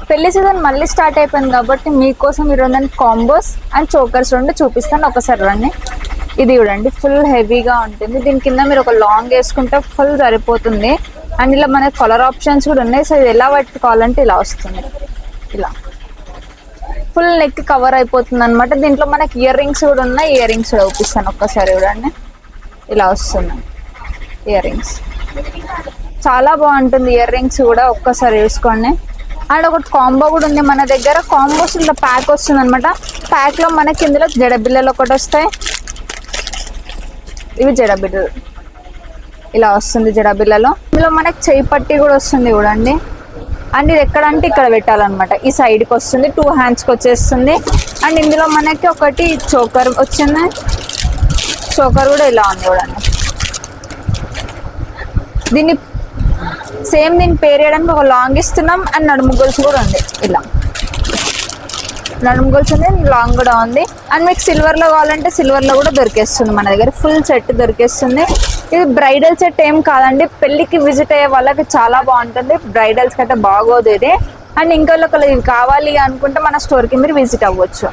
పెళ్లి సీజన్ మళ్ళీ స్టార్ట్ అయిపోయింది కాబట్టి మీకోసం ఈరోజు కాంబోస్ అండ్ చోకర్స్ రెండు చూపిస్తాను. ఒకసారి రండి. ఇది చూడండి, ఫుల్ హెవీగా ఉంటుంది. దీని కింద మీరు ఒక లాంగ్ వేసుకుంటే ఫుల్ సరిపోతుంది. అండ్ ఇలా మనకి కలర్ ఆప్షన్స్ కూడా ఉన్నాయి. సో ఇది ఎలా పట్టుకోవాలంటే ఇలా వస్తుంది, ఇలా ఫుల్ నెక్ కవర్ అయిపోతుంది అనమాట. దీంట్లో మనకి ఇయర్ రింగ్స్ కూడా ఉన్నాయి. ఇయర్ రింగ్స్ కూడా చూపిస్తాను ఒక్కసారి చూడండి. ఇలా వస్తున్నాయి ఇయర్ రింగ్స్, చాలా బాగుంటుంది. ఇయర్ రింగ్స్ కూడా ఒక్కసారి చూసుకోండి. అండ్ ఒకటి కాంబో కూడా ఉంది మన దగ్గర. కాంబోస్ ఇలా ప్యాక్ వస్తుంది అనమాట. ప్యాక్లో మనకి ఇందులో జడబిల్లలు ఒకటి వస్తాయి. ఇవి జడబిల్లలు ఇలా వస్తుంది. జడబిల్లలో ఇందులో మనకి చేయి పట్టి కూడా వస్తుంది చూడండి. అండ్ ఇది ఎక్కడంటే ఇక్కడ పెట్టాలన్నమాట. ఈ సైడ్కి వస్తుంది, 2 హ్యాండ్స్కి వచ్చేస్తుంది. అండ్ ఇందులో మనకి ఒకటి చోకర్ వచ్చింది. చోకర్ కూడా ఇలా ఉంది చూడండి. దీన్ని సేమ్ దీన్ని పేరు వేయడానికి ఒక లాంగ్ ఇస్తున్నాం. అండ్ నడుము గొలుసు కూడా ఉంది. ఇలా నడుము గొలుసు ఉంది, లాంగ్ కూడా ఉంది. అండ్ మీకు సిల్వర్లో కావాలంటే సిల్వర్లో కూడా దొరికేస్తుంది మన దగ్గర. ఫుల్ సెట్ దొరికేస్తుంది. ఇది బ్రైడల్ సెట్ ఏం కాదండి, పెళ్ళికి విజిట్ అయ్యే వాళ్ళకి చాలా బాగుంటుంది. బ్రైడల్స్కి అయితే బాగోదు ఇది. అండ్ ఇంకా ఇవి కావాలి అనుకుంటే మన స్టోర్కి మీరు విజిట్ అవ్వచ్చు.